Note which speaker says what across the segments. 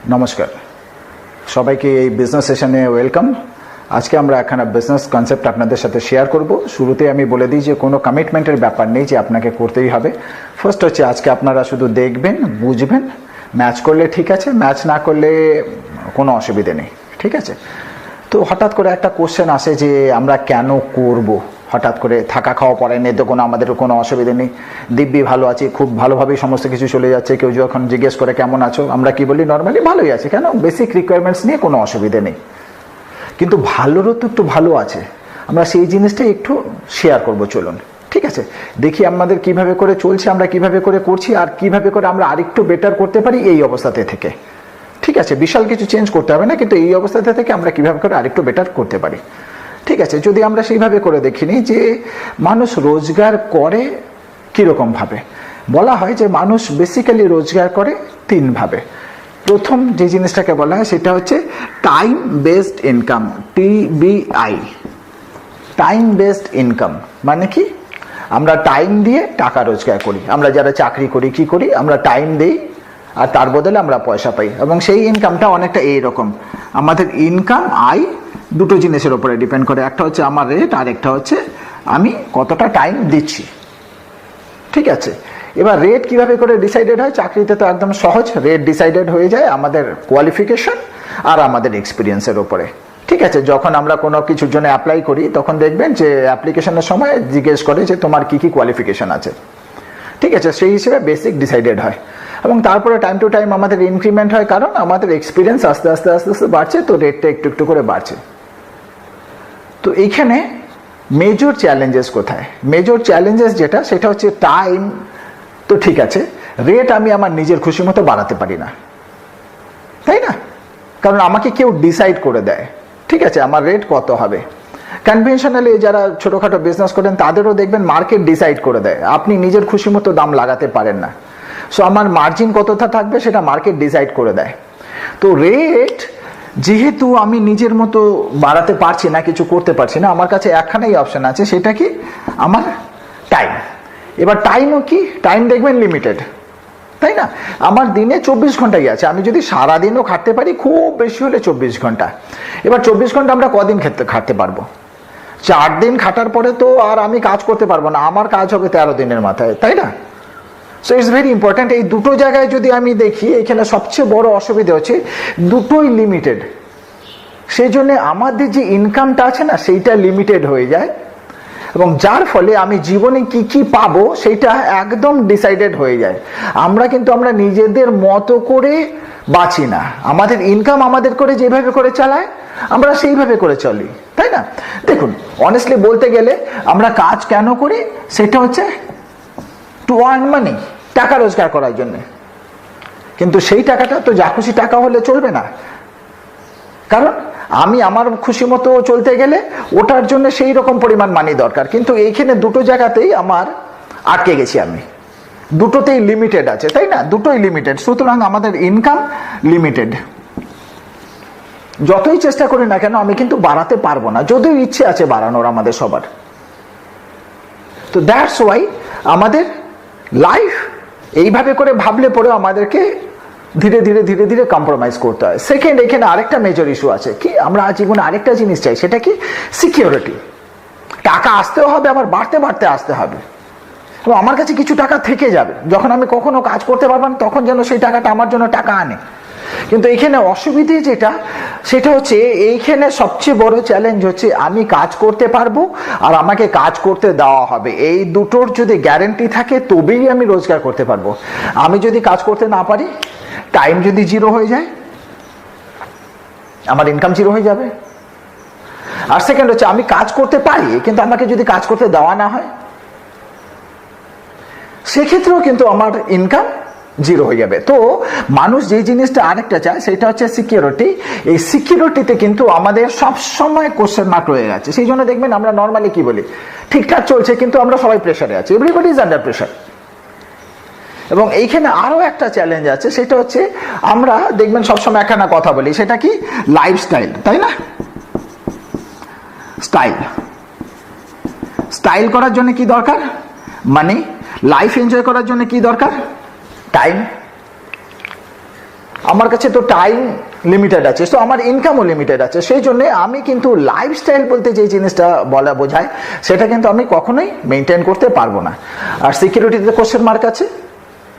Speaker 1: নমস্কার সবাইকে এই বিজনেস সেশনে ওয়েলকাম। আজকে আমরা একখানা বিজনেস কনসেপ্ট আপনাদের সাথে শেয়ার করব। শুরুতে আমি বলে দিই যে কোনো কমিটমেন্টের ব্যাপার নেই যে আপনাকে করতেই হবে। ফার্স্ট হচ্ছে আজকে আপনারা শুধু দেখবেন, বুঝবেন, ম্যাচ করলে ঠিক আছে, ম্যাচ না করলে কোনো অসুবিধে নেই, ঠিক আছে। তো হঠাৎ করে একটা কোশ্চেন আসে যে আমরা কেন করব, হঠাৎ করে থাকা খাওয়া পড়ায় নেই তো আমাদের কোনো অসুবিধে নেই, দিব্যি ভালো আছি, খুব ভালোভাবেই সমস্ত কিছু চলে যাচ্ছে। কেউ যখন জিজ্ঞেস করে কেমন আছো, আমরা কি বলি নর্মালি ভালোই আছে, কেন বেসিক রিকোয়ারমেন্টস নিয়ে কোনো অসুবিধে নেই। কিন্তু ভালোরও তো একটু ভালো আছে, আমরা সেই জিনিসটাই একটু শেয়ার করব, চলুন ঠিক আছে। দেখি আমাদের কিভাবে করে চলছে, আমরা কিভাবে করে করছি, আর কিভাবে করে আমরা আরেকটু বেটার করতে পারি এই অবস্থাতে থেকে, ঠিক আছে। বিশাল কিছু চেঞ্জ করতে হবে না, কিন্তু এই অবস্থাতে থেকে আমরা কিভাবে করে আরেকটু বেটার করতে পারি, ঠিক আছে। যদি আমরা সেইভাবে করে দেখিনি যে মানুষ রোজগার করে কীরকম ভাবে, বলা হয় যে মানুষ বেসিক্যালি রোজগার করে তিন ভাবে। প্রথম যে জিনিসটাকে বলা হয় সেটা হচ্ছে time based income, TBI। Time based income মানে কি, আমরা টাইম দিয়ে টাকা রোজগার করি। আমরা যারা চাকরি করি কি করি, আমরা টাইম দিই আর তার বদলে আমরা পয়সা পাই। এবং সেই ইনকামটা অনেকটা এইরকম, আমাদের ইনকাম আয় দুটো জিনিসের উপরে ডিপেন্ড করে, একটা হচ্ছে আমার রেট আর একটা হচ্ছে আমি কতটা টাইম দিচ্ছি, ঠিক আছে। এবার রেট কিভাবে করে ডিসাইডেড হয়, চাকরিতে তো একদম সহজ, রেট ডিসাইডেড হয়ে যায় আমাদের কোয়ালিফিকেশন আর আমাদের এক্সপিরিয়েন্সের উপরে, ঠিক আছে। যখন আমরা কোনো কিছুর জন্য অ্যাপ্লাই করি তখন দেখবেন যে অ্যাপ্লিকেশনের সময় জিজ্ঞেস করে যে তোমার কি কি কোয়ালিফিকেশন আছে, ঠিক আছে। সেই হিসেবে বেসিক ডিসাইডেড হয় এবং তারপরে টাইম টু টাইম আমাদের ইনক্রিমেন্ট হয়, কারণ আমাদের এক্সপিরিয়েন্স আস্তে আস্তে আস্তে আস্তে বাড়ছে, তো রেটটা একটু একটু করে বাড়ছে। তো এইখানে মেজর চ্যালেঞ্জেস কোথায়, মেজর চ্যালেঞ্জেস যেটা সেটা হচ্ছে টাইম তো ঠিক আছে, রেট আমি আমার নিজের খুশি মতো বাড়াতে পারি না, তাই না? কারণ আমাকে কেউ ডিসাইড করে দেয়, ঠিক আছে, আমার রেট কত হবে। কনভেনশনালি যারা ছোটোখাটো বিজনেস করেন তাদেরও দেখবেন মার্কেট ডিসাইড করে দেয়, আপনি নিজের খুশি মতো দাম লাগাতে পারেন না। সো আমার মার্জিন কতটা থাকবে সেটা মার্কেট ডিসাইড করে দেয়। তো রেট যেহেতু আমি নিজের মতো বাড়াতে পারছি না, কিছু করতে পারছি না, আমার কাছে একখানেই অপশন আছে, সেটা কি আমার টাইম। এবার টাইমও কি, টাইম দেখবেন লিমিটেড, তাই না? আমার দিনে 24 ঘন্টাই আছে, আমি যদি সারাদিনও খাটতে পারি খুব বেশি হলে 24 ঘন্টা। এবার 24 ঘন্টা আমরা কদিন খাটতে পারবো? 4 দিন খাটার পরে তো আর আমি কাজ করতে পারবো না, আমার কাজ হবে 13 দিনের মাথায়, তাই না? So it's very important. এই দুটো জায়গায় যদি আমি দেখি, এখানে সবচেয়ে বড় অসুবিধা হচ্ছে দুটোই লিমিটেড। সেই জন্য আমাদের যে ইনকামটা আছে না সেইটা লিমিটেড হয়ে যায়, এবং যার ফলে আমি জীবনে কি কি পাবো সেটা একদম ডিসাইডেড হয়ে যায়। আমরা নিজেদের মতো করে বাঁচি না, আমাদের ইনকাম আমাদের করে যেভাবে করে চালায় আমরা সেইভাবে করে চলি, তাই না? দেখুন, অনেস্টলি বলতে গেলে আমরা কাজ কেন করি, সেটা হচ্ছে টু আর্ন মানি, টাকা রোজগার করার জন্য। কিন্তু সেই টাকাটা তো যা খুশি টাকা হলে চলবে না, কারণ আমি আমার খুশি মতো চলতে গেলে ওটার জন্য সেই রকম পরিমাণ মানি দরকার। কিন্তু এইখানে দুটো জায়গাতেই আমার আটকে গেছি, আমি দুটোতেই লিমিটেড আছে, তাই না? দুটোই লিমিটেড, সুতরাং আমাদের ইনকাম লিমিটেড। যতই চেষ্টা করি না কেন আমি কিন্তু বাড়াতে পারবো না, যদিও ইচ্ছে আছে বাড়ানোর আমাদের সবার। তো দ্যাটস ওয়াই আমাদের লাইফ এইভাবে করে ভাবলে পরে আমাদেরকে ধীরে ধীরে ধীরে ধীরে কম্প্রোমাইজ করতে হয়। সেকেন্ড, এখানে আরেকটা মেজর ইস্যু আছে, কি আমরা জীবনে আরেকটা জিনিস চাই, সেটা কি সিকিউরিটি। টাকা আসতেও হবে, আবার বাড়তে বাড়তে আসতে হবে, এবং আমার কাছে কিছু টাকা থেকে যাবে, যখন আমি কখনো কাজ করতে পারবো না তখন যেন সেই টাকাটা আমার জন্য টাকা আনে। কিন্তু এখানে অসুবিধে যেটা, সেটা হচ্ছে এইখানে সবচেয়ে বড় চ্যালেঞ্জ হচ্ছে আমি কাজ করতে পারবো আর আমাকে কাজ করতে দেওয়া হবে। এই দুটোর যদি গ্যারেন্টি থাকে তবেই আমি রোজগার করতে পারবো। আমি যদি কাজ করতে না পারি, টাইম যদি জিরো হয়ে যায়, আমার ইনকাম জিরো হয়ে যাবে। আর সেকেন্ড হচ্ছে আমি কাজ করতে পারি কিন্তু আমাকে যদি কাজ করতে দেওয়া না হয়, সেক্ষেত্রেও কিন্তু আমার ইনকাম জিরো হয়ে যাবে। তো মানুষ যে জিনিসটা আরেকটা চায় সেটা হচ্ছে সিকিউরিটি। এই সিকিউরিটিতে কিন্তু আমাদের সব সময় কোশ্চেন মার্ক রয়ে গেছে। সেই জন্য দেখবেন আমরা নর্মালি কি বলি, ঠিকঠাক চলছে কিন্তু আমরা সবাই প্রেসারে আছি, এভরিবডি ইজ আন্ডার প্রেসার। এবং এইখানে আরো একটা চ্যালেঞ্জ আছে, সেটা হচ্ছে আমরা দেখবেন সবসময় একখানা কথা বলি, সেটা কি লাইফস্টাইল, তাই না? স্টাইল করার জন্য কি দরকার, মানি। লাইফ এনজয় করার জন্য কি দরকার, টাইম। আমার কাছে তো টাইম লিমিটেড আছে, তো আমার ইনকামও লিমিটেড আছে, সেই জন্য আমি কিন্তু লাইফস্টাইল বলতে যে জিনিসটা বলা বোঝায় সেটা কিন্তু আমি কখনোই মেনটেন করতে পারবো না। আর সিকিউরিটিতে কোশ্চেন মার্ক আছে।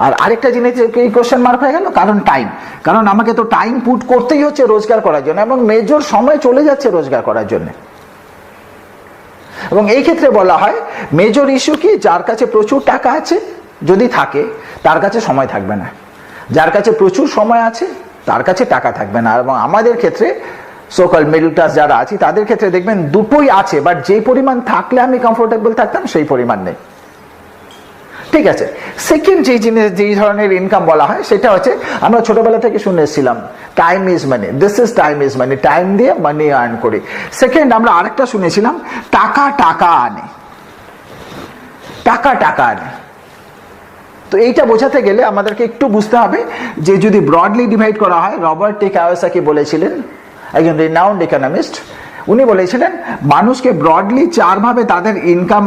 Speaker 1: আর আরেকটা জিনিস এই কোশ্চেন মার্ক হয়ে গেল কারণ টাইম, কারণ আমাকে তো টাইম পুট করতেই হচ্ছে রোজগার করার জন্য, এবং মেজর সময় চলে যাচ্ছে রোজগার করার জন্য। এবং এই ক্ষেত্রে বলা হয় মেজর ইস্যু কি, যার কাছে প্রচুর টাকা আছে যদি থাকে তার কাছে সময় থাকবে না, যার কাছে প্রচুর সময় আছে তার কাছে টাকা থাকবে না। এবং আমাদের ক্ষেত্রে সোকল মিডল ক্লাস যারা আছে তাদের ক্ষেত্রে দেখবেন দুটোই আছে, বাট যে পরিমাণ থাকলে আমি কমফোর্টেবল থাকতাম সেই পরিমাণ নেই। ঠিক আছে, সেকেন্ড যে জিনিস যেই ধরনের ইনকাম বলা হয় সেটা হচ্ছে, আমরা ছোটবেলা থেকে শুনে এসেছিলাম time is money, this is time is money, time দিয়ে মানি আর্ন করি। সেকেন্ড আমরা আরেকটা শুনেছিলাম টাকা টাকা আনে, টাকা টাকা আনে। তো এইটা বোঝাতে গেলে আমাদেরকে একটু বুঝতে হবে যে যদি ব্রডলি ডিভাইড করা হয়, রবার্ট টি কিওসাকি বলেছিলেন, একজন রিনাউন্ড ইকোনমিস্ট, উনি বলেছিলেন মানুষকে ব্রডলি চার ভাবে তাদের ইনকাম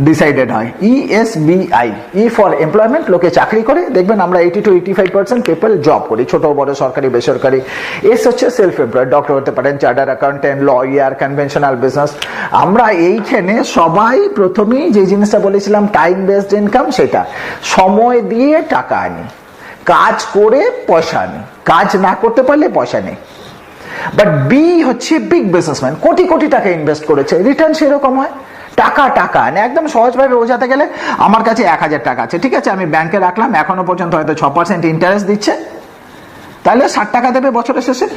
Speaker 1: ডিসাইডেড হয়। ESBI, ই ফর এমপ্লয়মেন্ট, লোকে চাকরি করে, দেখবেন আমরা 80 to 85% পিপল জব করি, ছোট বড় সরকারি বেসরকারি। এস হচ্ছে সেলফ এমপ্লয়েড, ডক্টর হতে পারেন, chartered accountant, lawyer, conventional business. আমরা এইখানে সবাই প্রথমেই যে জিনিসটা বলেছিলাম টাইম বেসড ইনকাম, সেটা সময় দিয়ে টাকা আনি, কাজ করে পয়সা আনি, কাজ না করতে পারলে পয়সা নেই। বাট বি হচ্ছে বিগ বিজনেসম্যান, কোটি কোটি টাকা ইনভেস্ট করেছে, রিটার্ন সেরকম হয়, টাকা টাকা আনে। একদম সহজভাবে বোঝাতে গেলে আমার কাছে 1000 টাকা আছে, ঠিক আছে, আমি ব্যাংকে রাখলাম, এখনো পর্যন্ত হয়তো 6% ইন্টারেস্ট দিচ্ছে, তাহলে 60 টাকা দেবে বছরের শেষে।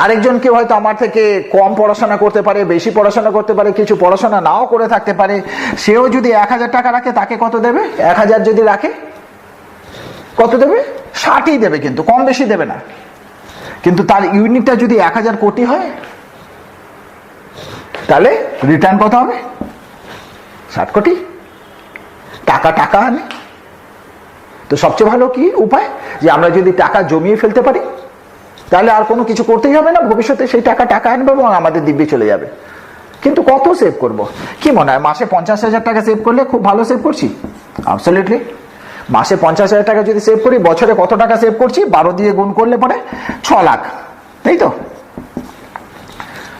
Speaker 1: আরেকজন কেউ হয়তো আমার থেকে কম পড়াশোনা করতে পারে, বেশি পড়াশোনা করতে পারে, কিছু পড়াশোনা নাও করে থাকতে পারে, সেও যদি 1000 টাকা রাখে তাকে কত দেবে? 1000 যদি রাখে কত দেবে? 60ই দেবে, কিন্তু কম বেশি দেবে না। কিন্তু তার ইউনিটটা যদি 1000 কোটি হয় তাহলে রিটার্ন কত হবে? 60 কোটি। টাকা টাকা আনে। তো সবচেয়ে ভালো কি উপায়, যে আমরা যদি টাকা জমিয়ে ফেলতে পারি তাহলে আর কোনো কিছু করতেই হবে না, ভবিষ্যতে সেই টাকা টাকা আনবে এবং আমাদের দিব্যি চলে যাবে। কিন্তু কত সেভ করব? কি মনে হয় মাসে 50,000 টাকা সেভ করলে খুব ভালো সেভ করছি? অ্যাবসলিউটলি। মাসে 50,000 টাকা যদি সেভ করি, বছরে কত টাকা সেভ করছি? 12 দিয়ে গুণ করলে পরে 6 লাখ, তাই তো?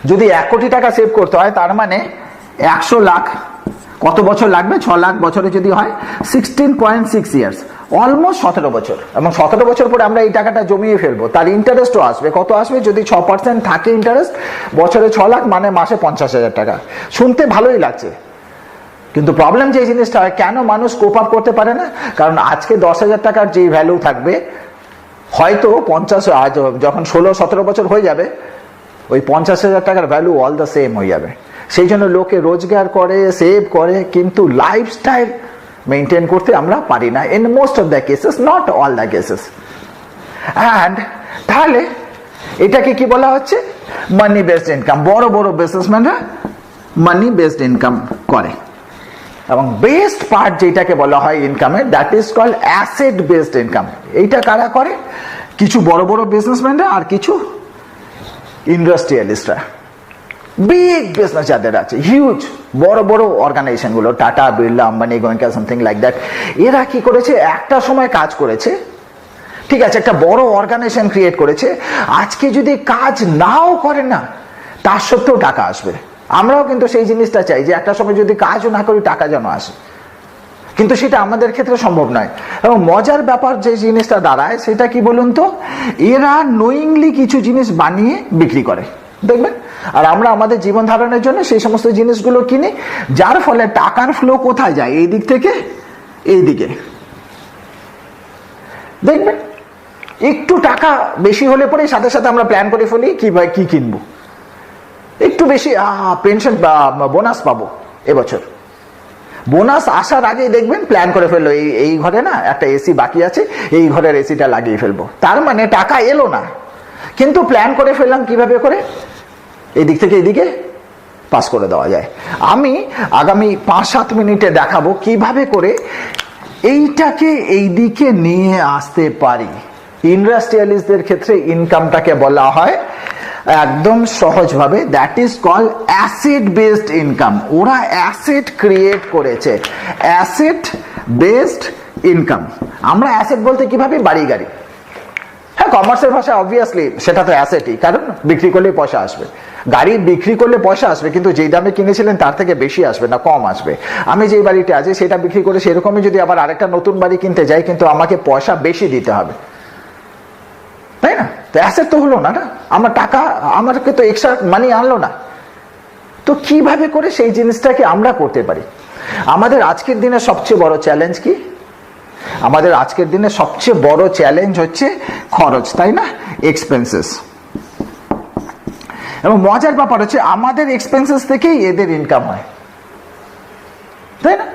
Speaker 1: যদি 1 কোটি টাকা সেভ করতে হয় তার মানে 100 লাখ কত বছর লাগবে? 6 লাখ বছরে যদি হয় 16.6 ইয়ার্স, অলমোস্ট 17 বছর। এবং 17 বছর পরে আমরা এই টাকাটা জমিয়ে ফেলবো, তার ইন্টারেস্টও আসবে। কত আসবে? যদি 6% থাকে ইন্টারেস্ট, বছরে 6 লাখ মানে মাসে 50,000 টাকা। শুনতে ভালোই লাগছে, কিন্তু প্রবলেম যে জিনিসটা হয়, কেন মানুষ কোপ আপ করতে পারে না? কারণ আজকে 10,000 টাকার যে ভ্যালু থাকবে, হয়তো 50 যখন 16-17 বছর হয়ে যাবে, ওই 50,000 টাকার ভ্যালু অল দ্য সেম হয়ে যাবে। সেই জন্য লোকে রোজগার করে, সেভ করে, কিন্তু লাইফস্টাইল মেনটেন করতে আমরা পারি না, in most of the cases, not all the cases. And তাহলে এটাকে কি বলা হচ্ছে? মানি বেসড ইনকাম। বড় বড় বিজনেসম্যানরা মানি বেসড ইনকাম করে। এবং বেস্ট পার্ট যেটাকে বলা হয় ইনকামের, that is called asset based income. এইটা কারা করে? কিছু বড় বড় বিজনেসম্যানরা আর কিছু ইন্ডাস্ট্রিয়ালিস্টরা, বিগ বিজনেস যাদের আছে, হিউজ বড় বড় অর্গানাইজেশন গুলো, tata, Birla, Ambani, Goenka, something like that. এরা কি করেছে? একটা সময় কাজ করেছে, ঠিক আছে, একটা বড় অর্গানাইজেশন ক্রিয়েট করেছে। আজকে যদি কাজ নাও করে না, তার সত্ত্বেও টাকা আসবে। আমরাও কিন্তু সেই জিনিসটা চাই যে একটা সময় যদি কাজও না করি টাকা যেন আসে, কিন্তু সেটা আমাদের ক্ষেত্রে সম্ভব নয়। এবং মজার ব্যাপার যে জিনিসটা দাঁড়ায় সেটা কি বলুন তো, এরা নোয়িংলি কিছু জিনিস বানিয়ে বিক্রি করে, দেখবেন। আর আমরা আমাদের জীবন ধারণের জন্য সেই সমস্ত জিনিসগুলো কিনি, যার ফলে টাকার ফ্লো কোথায় যায়? এই দিক থেকে এই দিকে। দেখবেন একটু টাকা বেশি হলে পরে সাথে সাথে আমরা প্ল্যান করে ফেলি কি কিনবো। একটু বেশি পেনশন বা বোনাস পাবো এবছর, বোনাস আসার আগেই দেখবেন প্ল্যান করে ফেললো, এই ঘরে না একটা এসি বাকি আছে, এই ঘরের এসিটা লাগিয়ে ফেলবো। তার মানে টাকা এলো না, কিন্তু প্ল্যান করে ফেললাম কিভাবে করে এদিক থেকে এদিকে পাস করে দেওয়া যায়। আমি আগামী 5-7 মিনিটে দেখাবো কিভাবে করে এইটাকে এই দিকে নিয়ে আসতে পারি। ইন্ডাস্ট্রিয়ালিস্টদের ক্ষেত্রে ইনকামটাকে বলা হয় একদম সহজভাবে, that is call asset based income. ওরা অ্যাসেট ক্রিয়েট করেছে, অ্যাসেট বেসড ইনকাম। আমরা অ্যাসেট বলতে কিভাবে? বাড়ি গাড়ি, হ্যাঁ, কমার্সের ভাষায় অবভিয়াসলি সেটা তো অ্যাসেটই, কারণ বিক্রি করলে পয়সা আসবে। গাড়ি বিক্রি করলে পয়সা আসবে, কিন্তু যেই দামে কিনেছিলেন তার থেকে বেশি আসবে না, কম আসবে। আমি যেই বাড়িতে আছি সেটা বিক্রি করে সেরকমই যদি আবার আরেকটা নতুন বাড়ি কিনতে যাই, কিন্তু আমাকে পয়সা বেশি দিতে হবে, তাই না? তো অ্যাসেট তো হলো না, আমার টাকা আমাকে তো এক্সট্রা মানি আনলো না। তো কিভাবে করে সেই জিনিসটাকে আমরা করতে পারি? আমাদের আজকের দিনে সবচেয়ে বড় চ্যালেঞ্জ কি? আমাদের আজকের দিনে সবচেয়ে বড় চ্যালেঞ্জ হচ্ছে খরচ, তাই না? এক্সপেন্সেস। এবং মজার ব্যাপার হচ্ছে আমাদের এক্সপেন্সেস থেকেই এদের ইনকাম হয়, তাই না?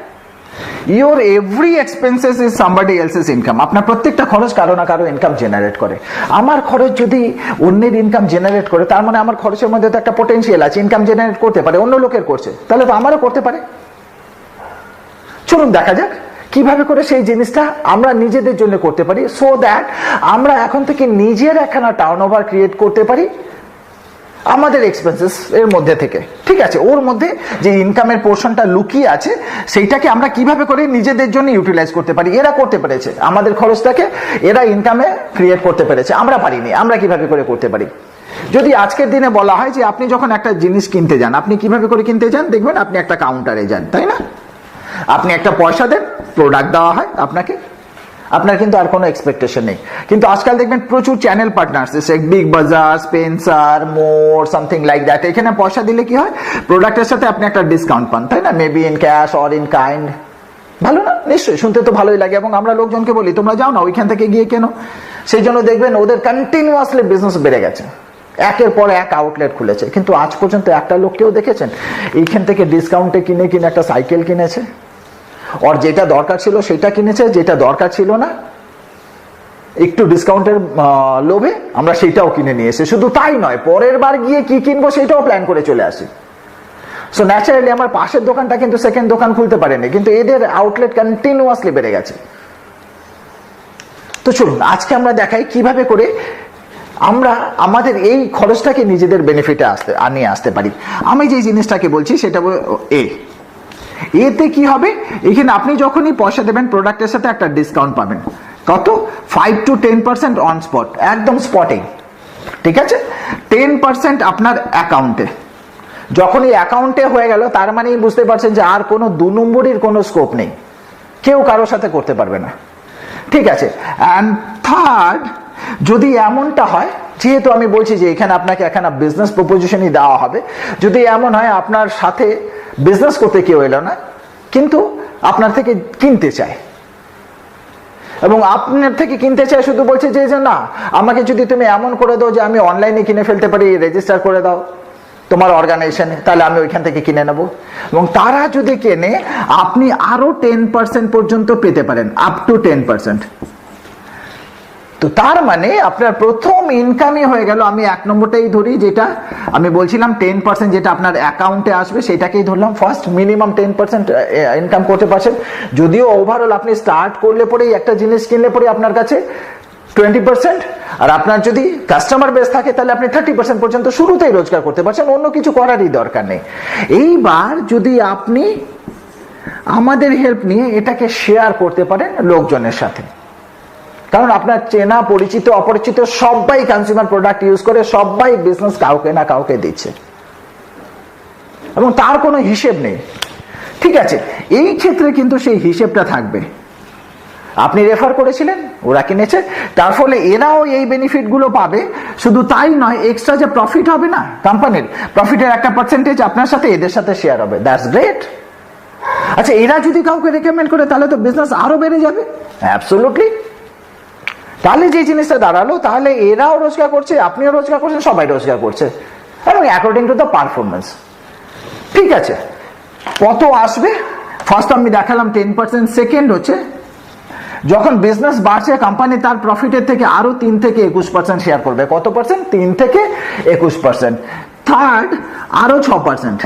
Speaker 1: Your every expenses is somebody else's income. আপনার প্রত্যেকটা খরচ কারো না কারো ইনকাম জেনারেট করে। আমার খরচ যদি অন্যের ইনকাম জেনারেট করে, তার মানে আমার খরচের মধ্যে তো একটা পোটেনশিয়াল আছে, ইনকাম জেনারেট করতে পারে, অন্য লোকের করছে, তাহলে তো আমারও করতে পারে। চলুন দেখা যাক কিভাবে করে সেই জিনিসটা আমরা নিজেদের জন্য করতে পারি, সো দ্যাট আমরা এখন থেকে নিজের একখানা টার্নওভার ক্রিয়েট করতে পারি আমাদের এক্সপেন্সেস এর মধ্যে থেকে। ঠিক আছে, ওর মধ্যে যে ইনকামের পোর্শনটা লুকিয়ে আছে সেইটাকে আমরা কিভাবে করে নিজেদের জন্য ইউটিলাইজ করতে পারি। এরা করতে পেরেছে, আমাদের খরচটাকে এরা ইনকামে ক্রিয়েট করতে পেরেছে, আমরা পারিনি। আমরা কিভাবে করে করতে পারি? যদি আজকের দিনে বলা হয় যে আপনি যখন একটা জিনিস কিনতে যান, আপনি কিভাবে করে কিনতে যান, দেখবেন আপনি একটা কাউন্টারে যান, তাই না? আপনি একটা পয়সা দেন, প্রোডাক্ট দেওয়া হয় আপনাকে, আপনার কিন্তু আর কোনো এক্সপেকটেশন নেই। কিন্তু আজকাল দেখবেন প্রচুর চ্যানেল পার্টনার্স, বিগ বাজার, Spencer, more, something like that. এখানে পয়সা দিলে কি হয়, প্রোডাক্টের সাথে আপনি একটা ডিসকাউন্ট পান, তাই না? Maybe in cash or in kind. ভালো না? নিশ্চয়ই, শুনতে তো ভালোই লাগে। এবং আমরা লোকজনকে বলি তোমরা যাও না ওইখান থেকে গিয়ে কেন। সেই জন্য দেখবেন ওদের কন্টিনিউয়াসলি বিজনেস বেড়ে গেছে, একের পর এক আউটলেট খুলেছে। কিন্তু আজ পর্যন্ত একটা লোককেও দেখেছেন এইখান থেকে ডিসকাউন্টে কিনে কিনে একটা সাইকেল কিনেছে, ওর যেটা দরকার ছিল সেটা কিনেছে, যেটা দরকার ছিল না একটু ডিসকাউন্টের লোভে আমরা সেটাও কিনে নিয়ে এসে, শুধু তাই নয় পরের বার গিয়ে কি কিনবো সেটাও প্ল্যান করে চলে আসি। সো ন্যাচারালি আমার পাশের দোকানটা কিন্তু সেকেন্ড দোকান খুলতে পারেনি, কিন্তু এদের আউটলেট কন্টিনিউয়াসলি বেড়ে গেছে। তো চলুন আজকে আমরা দেখাই কিভাবে করে আমরা আমাদের এই খরচটাকে নিজেদের বেনিফিটে নিয়ে আসতে পারি। আমি যে জিনিসটাকে বলছি সেটা এতে কি হবে, এখানে আপনি যখনই পয়সা দেবেন প্রোডাক্টের সাথে একটা ডিসকাউন্ট পাবেন। কত? 5 to 10% অন স্পট, একদম স্পটে। ঠিক আছে, 10% আপনার অ্যাকাউন্টে। যখন এই অ্যাকাউন্টে হয়ে গেল তার মানে বুঝতে পারছেন যে আর কোনো 2 নম্বরের কোনো স্কোপ নেই, কেউ কারোর সাথে করতে পারবে না। ঠিক আছে, অ্যান্ড থার্ড, যদি এমনটা হয়, যেহেতু আমি বলছি যে এখানে আপনাকে একখানা বিজনেস প্রপোজিশনই দেওয়া হবে, যদি এমন হয় আপনার সাথে বিজনেস করতে কেউ এলো না কিন্তু আপনার থেকে কিনতে চায়, এবং আপনার থেকে কিনতে চায় শুধু বলছে যে না আমাকে যদি তুমি এমন করে দাও যে আমি অনলাইনে কিনে ফেলতে পারি, রেজিস্টার করে দাও তোমার অর্গানাইজেশনে, তাহলে আমি ওইখান থেকে কিনে নেব। এবং তারা যদি কেনে আপনি আরো 10% পর্যন্ত পেতে পারেন, আপ টু 10%। তো তার মানে আপনার প্রথম ইনকামই হয়ে গেল, আমি 1 নম্বরটাই ধরি যেটা আমি বলছিলাম 10% যেটা আপনার অ্যাকাউন্টে আসবে সেটাকেই ধরলাম ফার্স্ট। মিনিমাম 10% ইনকাম করতে পারছেন, যদিও ওভারঅল আপনি স্টার্ট করলে পরেই একটা জিনিস কিনলে পরে আপনার কাছে 20%, আর আপনার যদি কাস্টমার বেস থাকে তাহলে আপনি 30% পর্যন্ত শুরুতেই রোজগার করতে পারছেন, অন্য কিছু করারই দরকার নেই। এইবার যদি আপনি আমাদের হেল্প নিয়ে এটাকে শেয়ার করতে পারেন লোকজনের সাথে, কারণ আপনার চেনা পরিচিত অপরিচিত সবাই কনজিউমার প্রোডাক্ট ইউজ করে, সবাই বিজনেস কাউকে না কাউকে দিচ্ছে এবং তার কোনো হিসেব নেই। ঠিক আছে, এই ক্ষেত্রে কিন্তু সেই হিসেবটা থাকবে। আপনি রেফার করেছিলেন, ওরা কিনেছে, তার ফলে এরাও এই বেনিফিট গুলো পাবে। শুধু তাই নয়, এক্সট্রা যে প্রফিট হবে না কোম্পানির, প্রফিটের একটা পার্সেন্টেজ আপনার সাথে এদের সাথে শেয়ার হবে। That's great. আচ্ছা, এরা যদি কাউকে রেকমেন্ড করে তাহলে তো বিজনেস আরো বেড়ে যাবে। অ্যাবসলিউটলি। তাহলে যে জিনিসটা দাঁড়ালো, তাহলে এরাও রোজগার করছে, আপনিও রোজগার করছেন, সবাই রোজগার করছে, এবং অ্যাকর্ডিং টু দ্য পারফরমেন্স। ঠিক আছে, কত আসবে? ফার্স্ট আমি দেখালাম 10%। সেকেন্ড হচ্ছে যখন বিজনেস বাড়ছে কোম্পানি তার প্রফিটের থেকে আরো 3 থেকে 21% শেয়ার করবে। কত পার্সেন্ট? 3 থেকে 21%। থার্ড, আরো 6%।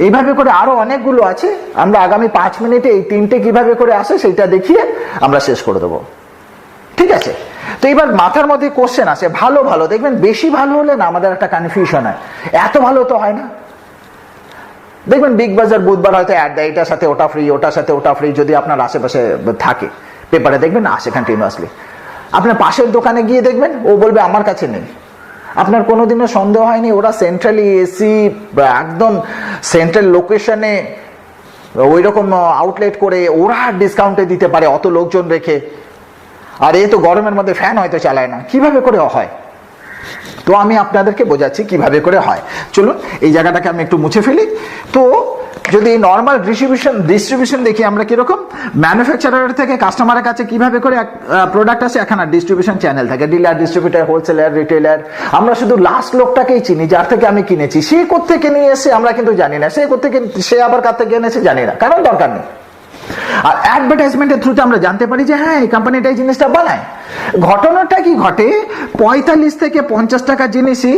Speaker 1: এইভাবে করে আরো অনেকগুলো আছে, আমরা আগামী 5 মিনিটে এই 3টে কিভাবে করে আসে সেটা দেখিয়ে আমরা শেষ করে দেবো। ঠিক আছে, তো এবার মাথার মধ্যে কোশ্চেন আসে, ভালো ভালো দেখবেন, বেশি ভালো হলে না আমাদের একটা কনফিউশন হয়, এত ভালো তো হয় না। দেখবেন বিগ বাজার বুধবার হয়তো অ্যাড দেয়, এটার সাথে ওটা ফ্রি, ওটার সাথে ওটা ফ্রি, যদি আপনার আশেপাশে থাকে পেপারে দেখবেন আসে কন্টিনিউয়াসলি। আপনার পাশের দোকানে গিয়ে দেখবেন ও বলবে আমার কাছে নেই। আপনার কোনোদিনও সন্দেহ হয়নি ওরা সেন্ট্রালি এসি একদম সেন্ট্রাল লোকেশনে ওই রকম আউটলেট করে ওরা ডিসকাউন্টে দিতে পারে অত লোকজন রেখে, আর এ তো গরমের মধ্যে ফ্যান হয়তো চালায় না, কিভাবে করে হয়? তো আমি আপনাদেরকে বোঝাচ্ছি কিভাবে করে হয়। চলুন এই জায়গাটাকে আমি একটু মুছে ফেলি। তো যদি নর্মাল ডিস্ট্রিবিউশন দেখি আমরা কিরকম, ম্যানুফ্যাকচারার থেকে কাস্টমারের কাছে কিভাবে করে প্রোডাক্ট আসে, এখানে ডিস্ট্রিবিউশন চ্যানেল থাকে, ডিলার, ডিস্ট্রিবিউটার, হোলসেলার, রিটেলার। আমরা শুধু লাস্ট লোকটাকেই চিনি যার থেকে আমি কিনেছি, সে কোত্থেকে নিয়ে এসে আমরা কিন্তু জানি না, সে আবার কার থেকে এনেছে জানি না, কারণ দরকার নেই। আর অ্যাডভার্টাইজমেন্টের থ্রুতে আমরা জানতে পারি যে হ্যাঁ এই কোম্পানিটা এই জিনিসটা বানায়। ঘটনাটা কি ঘটে, 45 থেকে 50 টাকার জিনিসই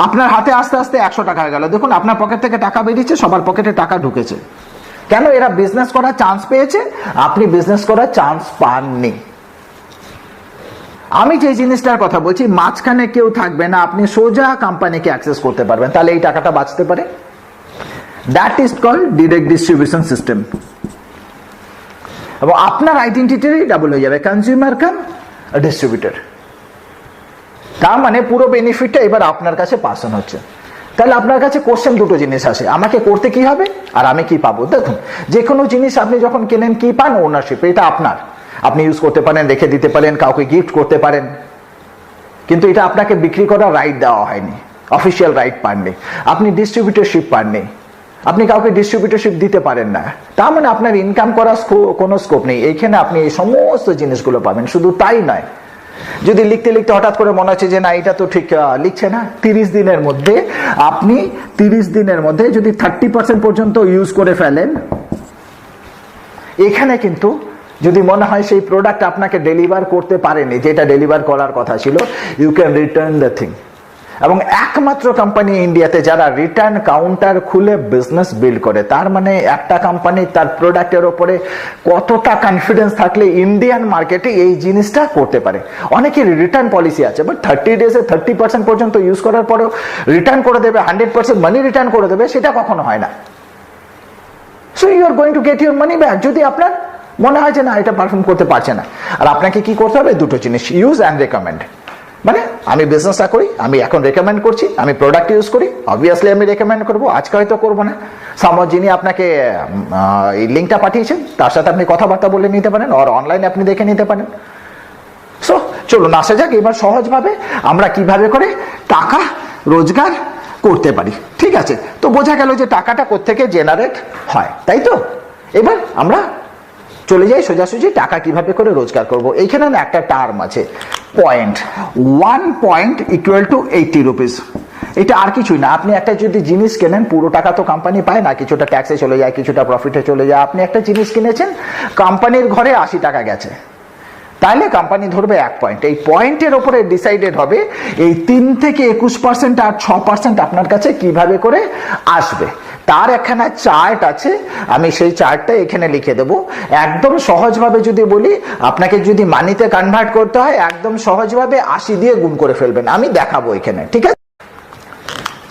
Speaker 1: আপনার হাতে আস্তে আস্তে 100 টাকা হয়ে গেল। দেখুন আপনার পকেট থেকে টাকা বেরিয়েছে, সবার পকেটে টাকা ঢুকেছে। কেন? এরা বিজনেস করার চান্স পেয়েছে, আপনি বিজনেস করার চান্স পাননি। আমি যে জিনিসটার কথা বলছি, মাঝখানে কেউ থাকবে না, আপনি সোজা কোম্পানিকে অ্যাক্সেস করতে পারবেন, তাহলে এই টাকাটা বাঁচতে পারে। That is called direct distribution system. এবং আপনার আইডেন্টিটিটাই ডাবল হয়ে যাবে, কনজিউমার কাম ডিস্ট্রিবিউটর। তার মানে পুরো বেনিফিটটা এবার আপনার কাছে পার্সন হচ্ছে। তাহলে আপনার কাছে কোশ্চেন দুটো জিনিস আসে, আমাকে করতে কি হবে আর আমি কি পাবো। দেখুন যে কোনো জিনিস আপনি যখন কেনেন কি পান? ওনারশিপ, এটা আপনার, আপনি ইউজ করতে পারেন, রেখে দিতে পারেন, কাউকে গিফট করতে পারেন, কিন্তু এটা আপনাকে বিক্রি করার রাইট দেওয়া হয়নি, অফিসিয়াল রাইট পাননি, আপনি ডিস্ট্রিবিউটরশিপ পাননি, আপনি কাউকে ডিস্ট্রিবিউটরশিপ দিতে পারেন না। তার মানে আপনার ইনকাম করার কোনো স্কোপ নেই। এইখানে আপনি এই সমস্ত জিনিসগুলো পাবেন। শুধু তাই নয়, যদি লিখতে লিখতে হঠাৎ করে মনে হচ্ছে যে না এটা তো ঠিক লিখছে না, 30 দিনের মধ্যে আপনি 30 দিনের মধ্যে যদি 30% পর্যন্ত ইউজ করে ফেলেন, এখানে কিন্তু যদি মনে হয় সেই প্রোডাক্ট আপনাকে ডেলিভার করতে পারেনি যেটা ডেলিভার করার কথা ছিল, you can return the thing. এবং একমাত্র কোম্পানি ইন্ডিয়াতে যারা রিটার্ন কাউন্টার খুলে বিজনেস বিল্ড করে। তার মানে একটা কোম্পানি তার প্রোডাক্টের ওপরে কতটা কনফিডেন্স থাকলে ইন্ডিয়ান মার্কেটে এই জিনিসটা করতে পারে। অনেকের রিটার্ন পলিসি আছে, বাট 30 ডেজে 30% পর্যন্ত ইউজ করার পরেও রিটার্ন করে দেবে, 100% মানি রিটার্ন করে দেবে, সেটা কখনো হয় না। So you are going to get your money back যদি আপনার মনে হয় যে না এটা পারফর্ম করতে পারছে না। আর আপনাকে কি করতে হবে? দুটো জিনিস, ইউজ অ্যান্ড রেকমেন্ড। মানে আমি বিজনেসটা করি, আমি এখন রেকমেন্ড করছি, আমি প্রোডাক্ট ইউজ করি, অবভিয়াসলি আমি রেকমেন্ড করবো, আজকে হয়তো করবো না। সামর যিনি আপনাকে এই লিঙ্কটা পাঠিয়েছেন তার সাথে আপনি কথাবার্তা বলে নিতে পারেন, আর অনলাইনে আপনি দেখে নিতে পারেন। সো চলুন আসা যাক এবার সহজভাবে আমরা কিভাবে করে টাকা রোজগার করতে পারি। ঠিক আছে, তো বোঝা গেল যে টাকাটা কোত্থেকে জেনারেট হয়, তাই তো? এবার আমরা চলে যাই সোজাসুজি টাকা কিভাবে করে রোজগার করব। এইখানে না একটা টার্ম আছে, point. 1 point equal to 80 rupees. এটা আর কিছুই না। আপনি একটা যদি জিনিস কেনেন, পুরো টাকা তো কোম্পানি পায় না, কিছুটা ট্যাক্সে চলে যায়, কিছুটা প্রফিটে চলে যায়। আপনি একটা জিনিস কিনেছেন, কোম্পানির ঘরে 80 টাকা গেছে, তাহলে কোম্পানি ধরবে 1 পয়েন্ট। এই পয়েন্টের ওপরে ডিসাইডেড হবে এই 3 থেকে 21% আর 6% আপনার কাছে কিভাবে করে আসবে। তার একখানা চার্ট আছে, আমি সেই চার্টটা এখানে লিখে দেবো। একদম সহজভাবে যদি বলি, আপনাকে যদি মানিতে কনভার্ট করতে হয়, একদম সহজভাবে 80 দিয়ে গুণ করে ফেলবেন। আমি দেখাবো এখানে, ঠিক আছে?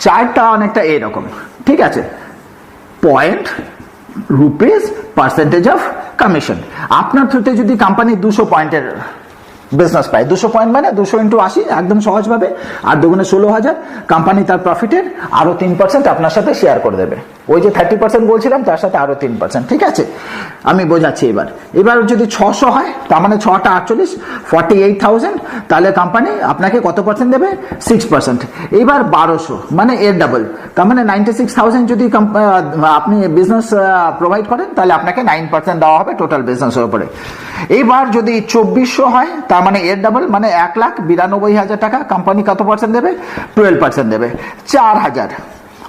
Speaker 1: চার্টটা অনেকটা এরকম, ঠিক আছে? Point, rupees, percentage of commission. আপনার থ্রুতে যদি কোম্পানি 200 পয়েন্টের বিজনেস পায়, 200 পয়েন্ট মানে 200 × 80, একদম সহজভাবে, আর দুগুণে 16,000, কোম্পানি তার প্রফিটের আরো 3% আপনার সাথে শেয়ার করে দেবে। ওই যে 30% বলছিলাম তার সাথে আরো 3%, ঠিক আছে? আমি বোঝাচ্ছি। এবার যদি 600 হয়, তার মানে 6টা 48, 48,000, তাহলে কোম্পানি আপনাকে কত পার্সেন্ট দেবে? 6%। এবার 1200 মানে এর ডাবল, তার মানে 96,000 যদি আপনি বিজনেস প্রোভাইড করেন, তাহলে আপনাকে 9% দেওয়া হবে টোটাল বিজনেসের উপরে। এবার যদি 2400 হয়, তার মানে এর ডাবল, মানে 1,92,000 টাকা, কোম্পানি কত পার্সেন্ট দেবে? 12% দেবে। 4000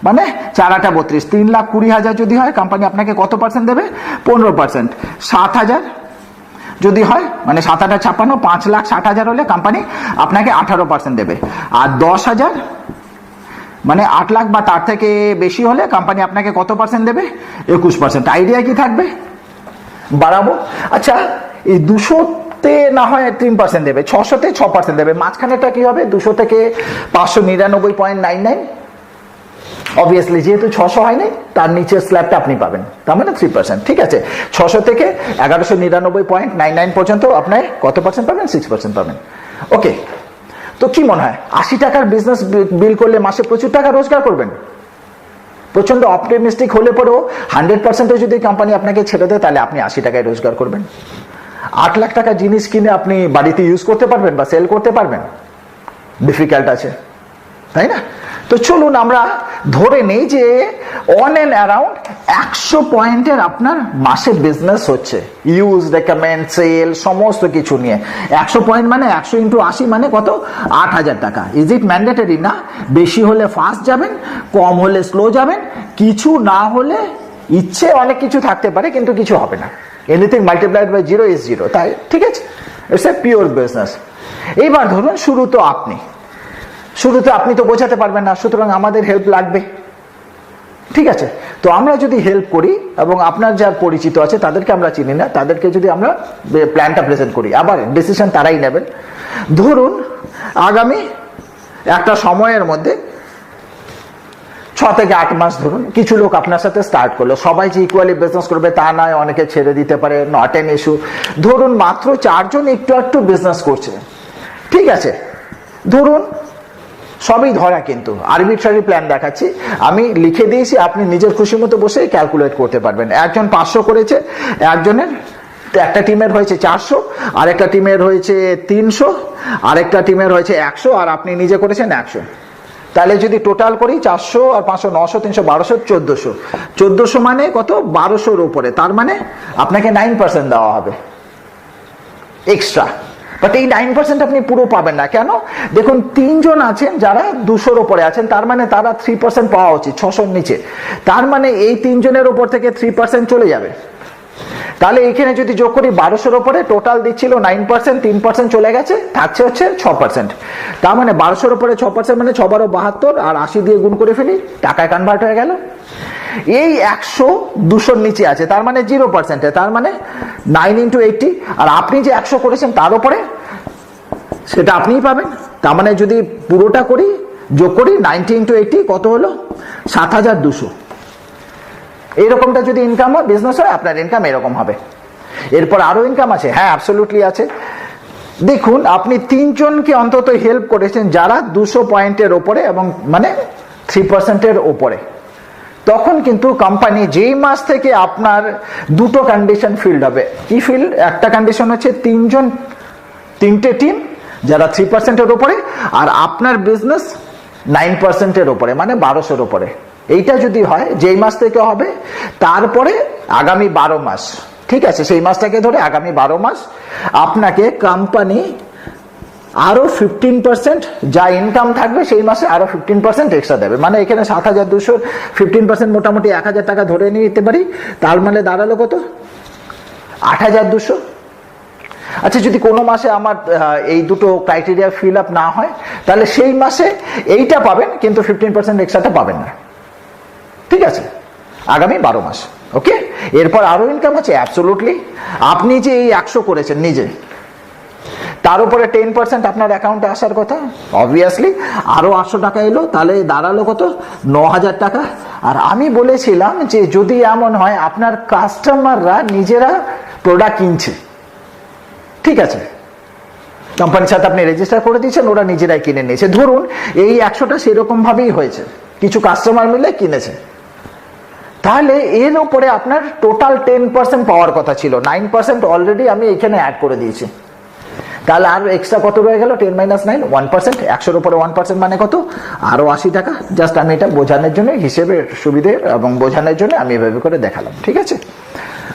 Speaker 1: মানে 4 8 32, 3,20,000 যদি হয়, কোম্পানি আপনাকে কত পার্সেন্ট দেবে? 15%। 7,000 যদি হয়, মানে 7 8 56, 5,60,000 হলে কোম্পানি আপনাকে 18% দেবে। আর 10,000 মানে 8 লাখ বা তার থেকে বেশি হলে কোম্পানি আপনাকে কত পার্সেন্ট দেবে? 21%। আইডিয়া কি থাকবে? বাড়াবো। আচ্ছা, এই 200-তে না হয় 3% দেবে, 600-তে 6% দেবে, মাঝখানেটা কি হবে? 200 থেকে 599.99। অবভিয়াসলি যেহেতু 600 হয়নি, তার নিচের স্ল্যাবটা আপনি পাবেন, তার মানে 3%, ঠিক আছে? 600 থেকে 1199.99 পর্যন্ত আপনি কত পার্সেন্ট পাবেন? 6% পাবেন। ওকে, তো কি মনে হয় 80 টাকার বিজনেস বিল করলে মাসে প্রচুর টাকা রোজগার করবেন? প্রচন্ড অপটিমিস্টিক হলে পরেও 100% যদি কোম্পানি আপনাকে ছেড়ে দেয় তাহলে আপনি 80 টাকায় রোজগার করবেন। 8 লাখ টাকা জিনিস কিনে আপনি বাড়িতে ইউজ করতে পারবেন বা সেল করতে পারবেন? ডিফিকাল্ট আছে, তাই না? তো চলুন আমরা ধরে নেই যে অন এন্ড অ্যারাউন্ড 100 পয়েন্টের আপনার মাসে বিজনেস হচ্ছে, ইউজ, রেকমেন্ড, সেল সমস্ত কিছু নিয়ে। 100 পয়েন্ট মানে 100 ইন্টু 80 মানে কত? 8,000 টাকা। Is it mandatory? না। বেশি হলে ফাস্ট যাবেন, কম হলে স্লো যাবেন, কিছু না হলে ইচ্ছে অনেক কিছু থাকতে পারে কিন্তু কিছু হবে না। এনিথিং মাল্টিপ্লাইড বাই 0 ইজ 0, তাই ঠিক আছে? It's a pure business. এইবার ধরুন শুরুতে আপনি তো বোঝাতে পারবেন না, সুতরাং আমাদের হেল্প লাগবে, ঠিক আছে? তো আমরা যদি হেল্প করি এবং আপনার যার পরিচিত আছে তাদেরকে আমরা চিনি না, তাদেরকে যদি আমরা প্ল্যানটা প্রেজেন্ট করি, আবার ডিসিশন তারাই নেবেন। ধরুন আগামী একটা সময়ের মধ্যে 6 থেকে 8 মাস ধরুন কিছু লোক আপনার সাথে স্টার্ট করলো। সবাই যে ইকুয়ালি বিজনেস করবে তা নয়, অনেকে ছেড়ে দিতে পারে, নট এন ইস্যু। ধরুন মাত্র 4 জন একটু বিজনেস করছে, ঠিক আছে? ধরুন সবই ধরা, কিন্তু আরবিট্রারি প্ল্যান দেখাচ্ছি, আমি লিখে দিয়েছি, আপনি নিজের খুশি মতো বসে ক্যালকুলেট করতে পারবেন। একজন 500 করেছে, একজনের একটা টিমের হয়েছে 400, আরেকটা টিমের হয়েছে 300, আরেকটা টিমের হয়েছে 100, আর আপনি নিজে করেছেন 100। তাহলে যদি টোটাল করি 400 আর 500 900 300 1200 1400 মানে কত? 1200-র উপরে। তার মানে আপনাকে 9% দেওয়া হবে এক্সট্রা। বাট এই 9% আপনি পুরো পাবেন না। কেন? দেখুন 3 জন আছেন যারা 200-র উপরে আছেন, তার মানে তারা 3% পাওয়া উচিত 600-র নিচে। তার মানে এই 3 জনের উপর থেকে 3% চলে যাবে। তাহলে এখানে যদি যোগ করি 1200-র উপরে টোটাল দিচ্ছিল 9%, 3% চলে গেছে, থাকছে হচ্ছে 6%। তার মানে 1200-র উপরে 6% মানে 6 12 72, আর 80 দিয়ে গুণ করে ফেলি, টাকায় কনভার্ট হয়ে গেল। এই 100 200-র নিচে আছে, তার মানে 0%, তার মানে 9 ইন্টু 80, আর আপনি যে 100 করেছেন তার উপরে সেটা আপনিই পাবেন। তার মানে যদি পুরোটা করি, যোগ করি 90 ইন্টু 80 কত হলো? 7200। এইরকমটা যদি ইনকাম হয়, বিজনেস হয়, আপনার ইনকাম এরকম হবে। এরপর আরো ইনকাম আছে, হ্যাঁ অ্যাবসলিউটলি আছে। দেখুন আপনি 3 জনকে অন্তত হেল্প করেছেন যারা 200 পয়েন্টের ওপরে এবং মানে 3%-এর ওপরে। তখন কিন্তু কোম্পানি যেই মাস থেকে আপনার দুটো কন্ডিশন ফিল্ড হবে। কি ফিল্ড? একটা কন্ডিশন হচ্ছে 3টে টিম যারা 3%-এর ওপরে, আর আপনার বিজনেস 9%-এর ওপরে মানে 1200-র ওপরে। এইটা যদি হয়, যেই মাস থেকে হবে তারপরে আগামী 12 মাস, ঠিক আছে, সেই মাসটাকে ধরে আগামী 12 মাস আপনাকে কোম্পানি আরো 15% যা ইনকাম থাকবে সেই মাসে আরো 15% এক্সট্রা দেবে। মানে এখানে 7200 15% মোটামুটি 1000 টাকা ধরে নিতে পারি। তার মানে দাঁড়ালো কত? 8200। আচ্ছা, যদি কোনো মাসে আমার এই দুটো ক্রাইটেরিয়া ফিল আপ না হয়, তাহলে সেই মাসে এইটা পাবেন কিন্তু 15% এক্সট্রাটা পাবেন না, ঠিক আছে, আগামী 12 মাস। ওকে, এরপর আরো ইনকাম আছে অ্যাবসলিউটলি। আপনি যে এই 100 করেছেন নিজে, তার উপরে 10% আপনার অ্যাকাউন্টে আসার কথা, অবভিয়াসলি আরো 800 টাকা এলো, তাহলে দাঁড়ালো কত? 9000 টাকা। আর আমি বলেছিলাম যে যদি এমন হয় আপনার কাস্টমাররা নিজেরা প্রোডাক্ট কিনছে, ঠিক আছে, কোম্পানির সাথে আপনি রেজিস্টার করে দিয়েছেন, ওরা নিজেরাই কিনে নিয়েছে। ধরুন এই 100টা সেরকম ভাবেই হয়েছে, কিছু কাস্টমার মিলে কিনেছে, তাহলে এর উপরে আপনার টোটাল 10% পাওয়ার কথা ছিল। 9% অলরেডি আমি এখানে অ্যাড করে দিয়েছি, তাহলে আর এক্সট্রা কত রয়ে গেল? 10 - 9 1%। 100-র উপরে 1% মানে কত? আরো 80 টাকা। জাস্ট আমি এটা বোঝানোর জন্য, হিসেবে সুবিধে এবং বোঝানোর জন্য আমি এভাবে করে দেখালাম, ঠিক আছে?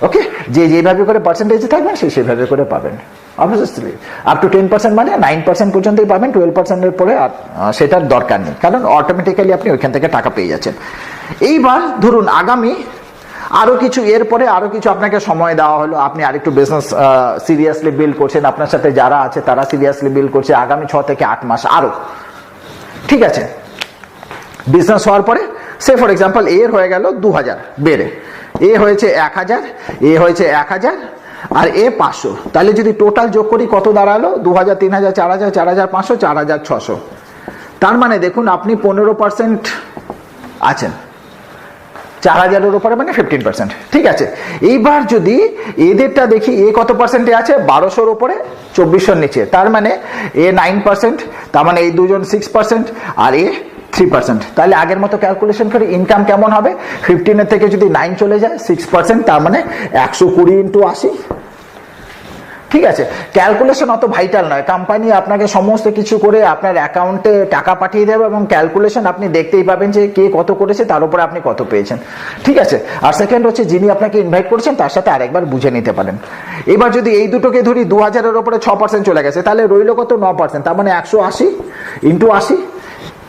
Speaker 1: ওকে, যে যেভাবে করে পার্সেন্টেজে থাকবেন সেভাবে করে পাবেন। অবভিয়াসলি আপ টু 10% মানে 9% পর্যন্তই পাবেন, 12%-এর পরে আর সেটার দরকার নেই, কারণ অটোমেটিক্যালি আপনি ওইখান থেকে টাকা পেয়ে যাচ্ছেন। এইবার ধরুন আগামী আরো কিছু, এরপরে আরো কিছু আপনাকে সময় দেওয়া হলো, আপনি আরেকটু বিজনেস সিরিয়াসলি বিল্ড করছেন, আপনার সাথে যারা আছে তারা সিরিয়াসলি বিল্ড করছে, আগামী 6 থেকে 8 মাস আরো, ঠিক আছে। বিজনেস হওয়ার পরে সে ফর এক্সাম্পল এর হয়ে গেল 2000 বেড়ে, এ হয়েছে 1000, এ হয়েছে 1000, আর এ 500। তাহলে যদি টোটাল যোগ করি কত দাঁড়ালো? 2000 3000 4000 4500 4600। তার মানে দেখুন আপনি 15% আছেন, 4000-এর উপরে মানে 15%, ঠিক আছে। এইবার যদি এদেরটা দেখি, এ কত পার্সেন্টে আছে, 1200-র উপরে 2400-র নিচে, তার মানে এ 9%, তার মানে এই দুজন 6% আর এ 3%। তাহলে আগের মতো ক্যালকুলেশন করে ইনকাম কেমন হবে, 15-এর থেকে যদি 9 চলে যায় 6%, তার মানে 120 ইন্টু 80, ঠিক আছে। ক্যালকুলেশন অত ভাইটাল নয়, কোম্পানি আপনাকে সমস্ত কিছু করে আপনার অ্যাকাউন্টে টাকা পাঠিয়ে দেবে এবং ক্যালকুলেশন আপনি দেখতেই পাবেন যে কে কত করেছে, তার উপরে আপনি কত পেয়েছেন, ঠিক আছে। আর সেকেন্ড হচ্ছে যিনি আপনাকে ইনভাইট করেছেন তার সাথে আরেকবার বুঝে নিতে পারেন। এবার যদি এই দুটোকে ধরি, 2000-এর উপরে 6% চলে গেছে, তাহলে রইল কত, 9%, তার মানে 180 ইন্টু 80,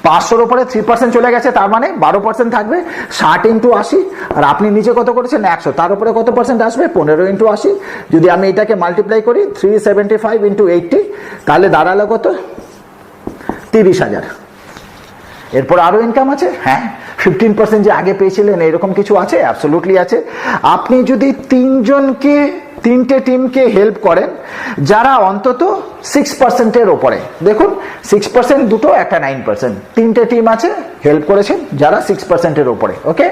Speaker 1: 500-র উপরে 3% চলে গেছে, তার মানে 12% থাকবে, 60 ইন্টু 80, আর আপনি নিচে কত করেছেন 100, তার উপরে কত পার্সেন্ট আসবে, 15 ইন্টু 80। যদি আমি এটাকে মাল্টিপ্লাই করি 375 ইন্টু 80, তাহলে দাঁড়ালো কত, 30,000। এরপর আরো ইনকাম আছে, হ্যাঁ 15% যে আগে পেয়েছিলেন এরকম কিছু আছে, অ্যাবসলিউটলি আছে। আপনি যদি তিনটে টিমকে হেল্প করেন যারা অন্তত 6%-এর ওপরে, দেখুন 6% দুটো, একটা 9%, তিনটে টিম আছে হেল্প করেছেন যারা 6%-এর ওপরে, ওকে।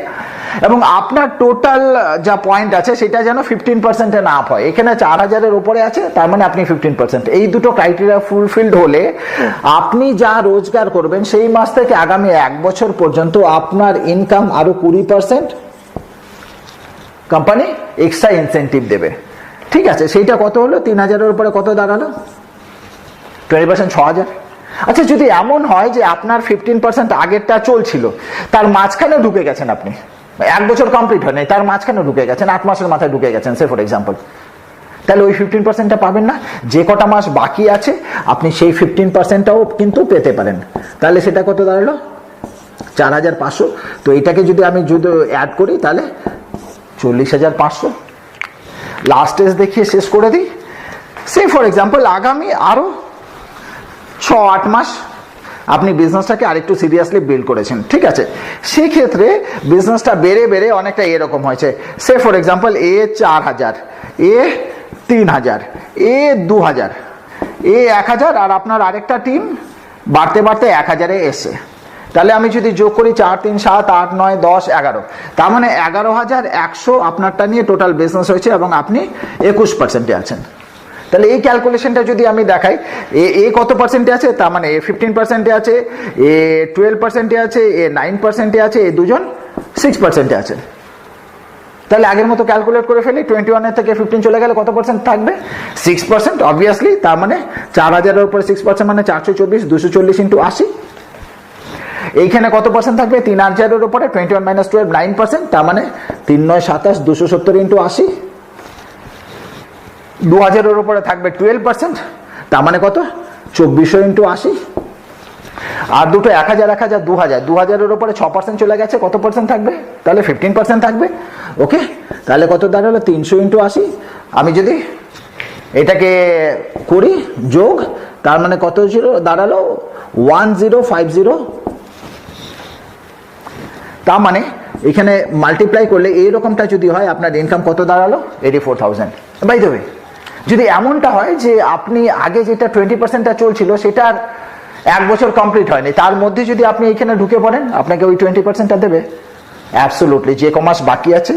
Speaker 1: এবং আপনার টোটাল যা পয়েন্ট আছে সেটা যেন 15%-এ না হয়। এখানে 4000-এর উপরে আছে, তার মানে আপনি 15%। এই দুটো ক্রাইটেরিয়া ফুলফিলড হলে আপনি যা রোজগার করবেন সেই মাস থেকে আগামী 1 বছর পর্যন্ত আপনার ইনকাম আরো 20% কোম্পানি এক্সট্রা ইনসেন্টিভ দেবে, ঠিক আছে। সেইটা কত হলো, 3000-এর উপরে কত দাঁড়ালো, 20% 6000। আচ্ছা, যদি এমন হয় যে আপনার 15% আগেরটা চলছিল, তার মাঝখানে ঢুকে গেছেন আপনি, 1 বছর কমপ্লিট হয়নি, তার মাঝখানে ঢুকে গেছেন, 8 মাসের মাথায় ঢুকে গেছেন সে ফর এক্সাম্পল, তাহলে ওই 15%টা পাবেন না। যে কটা মাস বাকি আছে আপনি সেই 15%টাও কিন্তু পেতে পারেন। তাহলে সেটা কত দাঁড়ালো, 4500। তো এটাকে যদি আমি অ্যাড করি তাহলে 40500। লাস্ট স্টেজ দেখিয়ে শেষ করে দিই। সে ফর এক্সাম্পল আগামী আরো 6-8 মাস আপনি বিজনেসটাকে আরেকটু সিরিয়াসলি বিল্ড করেছেন, ঠিক আছে। সেক্ষেত্রে বিজনেসটা বেড়ে বেড়ে অনেকটা এরকম হয়েছে। সে ফর এক্সাম্পল এ 4000, এ 3000, এ 2000, এ 1000, আর আপনার আরেকটা টিম বাড়তে বাড়তে 1000-এ এসে। তাহলে আমি যদি যোগ করি 4, 3, 7, 8, 9, 10, 11, তার মানে 11100 আপনারটা নিয়ে টোটাল বিজনেস হয়েছে এবং আপনি 21%-এ আছেন। তাহলে এই ক্যালকুলেশনটা যদি আমি দেখাই, এ কত পার্সেন্টে আছে, তার মানে এ 15%-এ আছে, এ 12%-এ আছে, এ 9%-এ আছে, এ দুজন 6%-এ আছে। তাহলে আগের মতো ক্যালকুলেট করে ফেলি, 21-এর থেকে 15 চলে গেলে কত পার্সেন্ট থাকবে, 6% অবভিয়াসলি। তার মানে 4000-এর উপরে 6% মানে 424, 240 ইন্টু 80। এইখানে কত পার্সেন্ট থাকবে, 3000-এর উপরে 21 - 12 9%, তার মানে 3 9 27, 270 ইন্টু 80। 2000-এর উপরে থাকবে 12%, তার মানে কত, 2400 ইন্টু 80। আর দুটো 1000, 1000, 2000, 2000-এর উপরে 6% চলে গেছে, কত পার্সেন্ট থাকবে, তাহলে 15% থাকবে, ওকে। তাহলে কত দাঁড়ালো, 300 ইন্টু 80। আমি যদি এটাকে করি যোগ, তার মানে কত ছিল, দাঁড়ালো 1050। তার মানে এখানে মাল্টিপ্লাই করলে এইরকমটা যদি হয়, আপনার ইনকাম কত দাঁড়ালো, 84,000। বাই দ্য ওয়ে, যদি এমনটা হয় যে আপনি আগে যেটা 20%-টা চলছিল সেটার 1 বছর কমপ্লিট হয়নি, তার মধ্যে যদি আপনি এখানে ঢুকে পড়েন, আপনাকে ওই 20%-টা দেবে অ্যাবসলিউটলি। যে কমাস বাকি আছে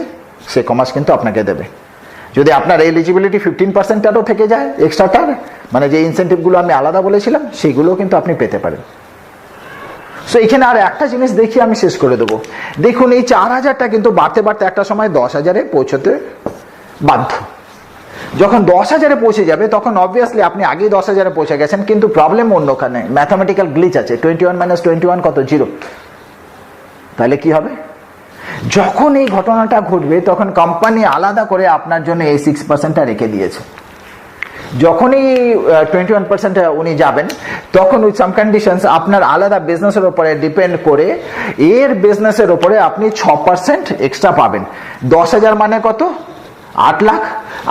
Speaker 1: সে কমাস কিন্তু আপনাকে দেবে। যদি আপনার এলিজিবিলিটি 15%-টারও থেকে যায় এক্সট্রাটার, মানে যে ইনসেন্টিভগুলো আমি আলাদা বলেছিলাম সেগুলো কিন্তু আপনি পেতে পারেন। সো এখানে আর একটা জিনিস দেখি আমি শেষ করে দেবো। দেখুন এই 4000টা কিন্তু বাড়তে বাড়তে একটা সময় 10,000-এ পৌঁছতে বাধ্য। যখন 10,000-এ পৌঁছে যাবে তখন অবভিয়াসলি আপনি আগেই 10,000-এ পৌঁছে গেছেন, কিন্তু প্রবলেম অন্যখানে, ম্যাথামেটিক্যাল গ্লিচ আছে। 21 - 21 কত, 0। তাহলে কি হবে, যখন এই ঘটনাটা ঘটবে তখন কোম্পানি আলাদা করে আপনার জন্য এই 6%-টা রেখে দিয়েছে। যখনই 21%-এ উনি যাবেন তখন উইথ সাম কন্ডিশনস আপনার আলাদা বিজনেসের উপরে ডিপেন্ড করে এর বিজনেসের উপরে আপনি 6% এক্সট্রা পাবেন। 10,000 মানে কত, 8 লাখ।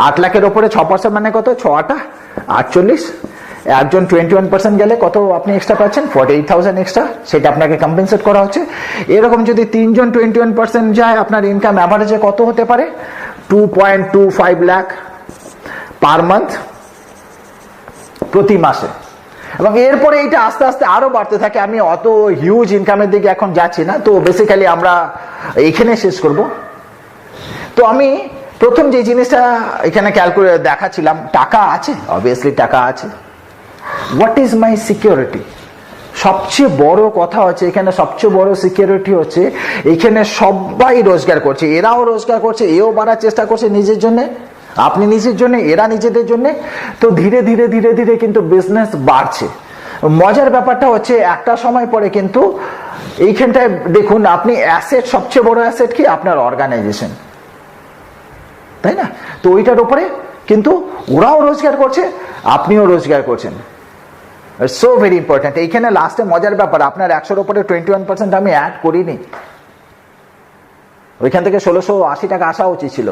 Speaker 1: 8 লাখের ওপরে 6% মানে কত, 6 8 48। একজন 21% গেলে কত আপনি এক্সট্রা পাচ্ছেন, 48,000 এক্সট্রা, সেটা আপনাকে কম্পেনসেট করা হচ্ছে। এরকম যদি 3 জন 21% যায়, আপনার ইনকাম অ্যাভারেজে কত হতে পারে, 2.25 লাখ পার মান্থ, প্রতি মাসে। এবং এরপরে এইটা আস্তে আস্তে আরো বাড়তে থাকে। আমি অত হিউজ ইনকামের দিকে এখন যাচ্ছি না, তো বেসিক্যালি আমরা এখানে শেষ করব। তো আমি প্রথম যে জিনিসটা এখানে ক্যালকুলেট দেখাচ্ছিলাম, টাকা আছে, অবভিয়াসলি টাকা আছে। What is my security? সবচেয়ে বড় কথা হচ্ছে এখানে, সবচেয়ে বড় সিকিউরিটি হচ্ছে এখানে সবাই রোজগার করছে, এরাও রোজগার করছে, এও বাড়ার চেষ্টা করছে নিজের জন্য, আপনি নিজের জন্য, এরা নিজেদের জন্য। তো ধীরে ধীরে ধীরে ধীরে কিন্তু বিজনেস বাড়ছে। মজার ব্যাপারটা হচ্ছে একটা সময় পরে কিন্তু এইখানটায় দেখুন, আপনি অ্যাসেট, সবচেয়ে বড় অ্যাসেট কি? আপনার অর্গানাইজেশন, তাই না? তো ওইটার উপরে কিন্তু ওরাও রোজগার করছে, আপনিও রোজগার করছেন। So very important. এইখানে লাস্টে মজার ব্যাপার, আপনার 100-র উপরে 21% আমি অ্যাড করিনি। ওইখান থেকে 1680 টাকা আসা উচিত ছিল,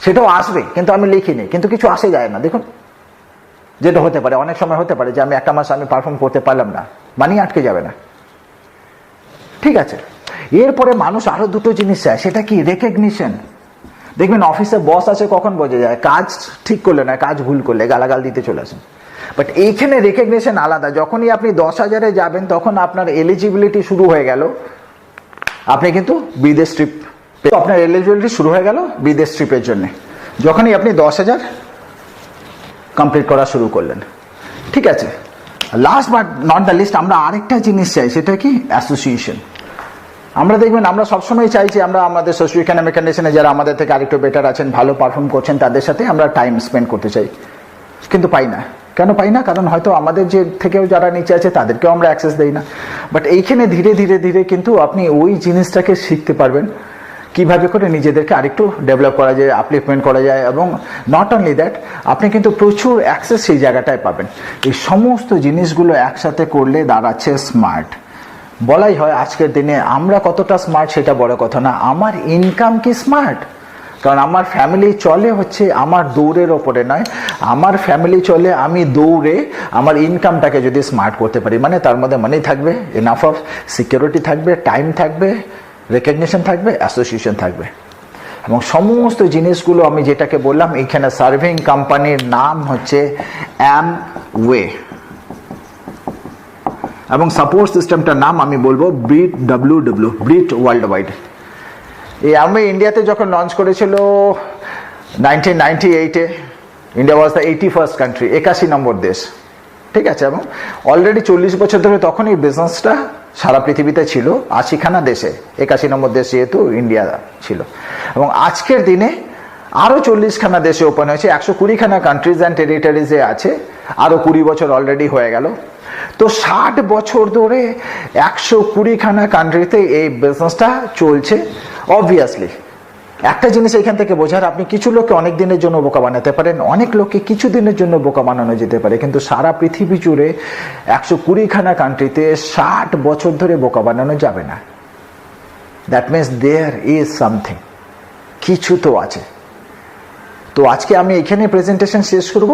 Speaker 1: সেটাও আসবে, কিন্তু আমি লিখিনি, কিন্তু কিছু আসে যায় না। দেখুন, যেটা হতে পারে, অনেক সময় হতে পারে যে আমি একটা মাস আমি পারফর্ম করতে পারলাম না, মানি আটকে যাবে না, ঠিক আছে। এরপরে মানুষ আরো দুটো জিনিস চায়, সেটা কি? রেকগনিশন। দেখবেন অফিসে বস আছে, কখন বোঝা যায়? কাজ ঠিক করলে না, কাজ ভুল করলে গালাগাল দিতে চলে আসেন। বাট এইখানে রেকগনিশন আলাদা। যখনই আপনি 10,000-এ যাবেন, তখন আপনার এলিজিবিলিটি শুরু হয়ে গেল, আপনি কিন্তু বিদেশ ট্রিপ, আপনার এলিজিবিলিটি শুরু হয়ে গেল বিদেশ ট্রিপের জন্য, যখনই আপনি 10,000 কমপ্লিট করা শুরু করলেন, ঠিক আছে। Last but not the least, আমরা আরেকটা জিনিস চাই, সেটা কি? অ্যাসোসিয়েশন। আমরা দেখবেন, আমরা সবসময় চাইছি আমরা আমাদের সোশিও ইকোনমিক কন্ডিশনে যারা আমাদের থেকে আরেকটু বেটার আছেন, ভালো পারফর্ম করছেন, তাদের সাথে আমরা টাইম স্পেন্ড করতে চাই, কিন্তু পাই না। কেন পাই না? কারণ হয়তো আমাদের যে থেকেও যারা নিচে আছে তাদেরকেও আমরা অ্যাক্সেস দেই না। বাট এইখানে ধীরে ধীরে ধীরে কিন্তু আপনি ওই জিনিসটাকে শিখতে পারবেন, কিভাবে করে নিজেদেরকে আরেকটু ডেভেলপ করা যায়, আপলিফমেন্ট করা যায়। এবং নট অনলি দ্যাট, আপনি কিন্তু প্রচুর অ্যাক্সেস সেই জায়গাটায় পাবেন। এই সমস্ত জিনিসগুলো একসাথে করলে দাঁড়াচ্ছে স্মার্ট। বলাই হয় আজকের দিনে আমরা কতটা স্মার্ট সেটা বড় কথা না, আমার ইনকাম কি স্মার্ট। কারণ আমার ফ্যামিলি চলে হচ্ছে আমার দৌড়ের ওপরে নয়, আমার ফ্যামিলি চলে আমি দৌড়ে আমার ইনকামটাকে যদি স্মার্ট করতে পারি, মানে তার মধ্যে মানি থাকবে, এনাফ অফ সিকিউরিটি থাকবে, টাইম থাকবে, রেকগনিশন থাকবে, অ্যাসোসিয়েশন থাকবে। এবং সমস্ত জিনিসগুলো আমি যেটাকে বললাম, এইখানে সার্ভিং কোম্পানির নাম হচ্ছে অ্যামওয়ে, এবং সাপোর্ট সিস্টেমটার নাম আমি বলবো Brit, WW, Brit world wide. এই অ্যামওয়ে ইন্ডিয়াতে যখন লঞ্চ করেছিল 1998-এ, India was the 81st country, 81 number দেশ, ঠিক আছে। এবং অলরেডি 40 বছর ধরে তখন এই বিজনেসটা সারা পৃথিবীতে ছিল 80খানা দেশে, 81 নম্বর দেশ যেহেতু ইন্ডিয়া ছিল। এবং আজকের দিনে আরো 40খানা দেশে ওপেন হয়েছে, 120খানা কান্ট্রিজ অ্যান্ড টেরিটরিজে আছে, আরো 20 বছর অলরেডি হয়ে গেল। তো 60 বছর ধরে 120খানা কান্ট্রিতে এই বিজনেসটা চলছে। অবভিয়াসলি একটা জিনিস এখান থেকে বোঝার, আপনি কিছু লোককে অনেক দিনের জন্য বোকা বানাতে পারেন, অনেক লোককে কিছু দিনের জন্য বোকা বানানো যেতে পারে, কিন্তু সারা পৃথিবী জুড়ে 120খানা কান্ট্রিতে 60 বছর ধরে বোকা বানানো যাবে না। That means there is something, কিছু তো আছে। তো আজকে আমি এখানে প্রেজেন্টেশন শেষ করব,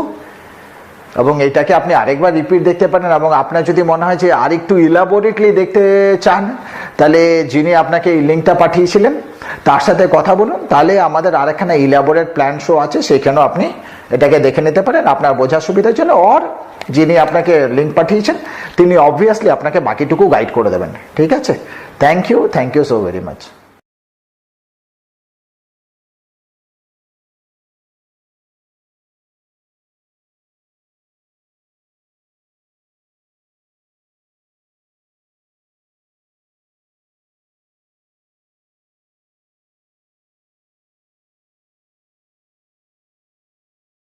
Speaker 1: এবং এটাকে আপনি আরেকবার রিপিট দেখতে পারেন। এবং আপনার যদি মনে হয় যে আরেকটু ইলাবোরেটলি দেখতে চান, তাহলে যিনি আপনাকে এই লিঙ্কটা পাঠিয়েছিলেন তার সাথে কথা বলুন, তাহলে আমাদের আরেকখানা ইলাবোরেট প্ল্যান শো আছে, সেখানেও আপনি এটাকে দেখে নিতে পারেন আপনার বোঝার সুবিধার জন্য। আর যিনি আপনাকে লিঙ্ক পাঠিয়েছেন তিনি অবভিয়াসলি আপনাকে বাকিটুকু গাইড করে দেবেন, ঠিক আছে। Thank you so very much.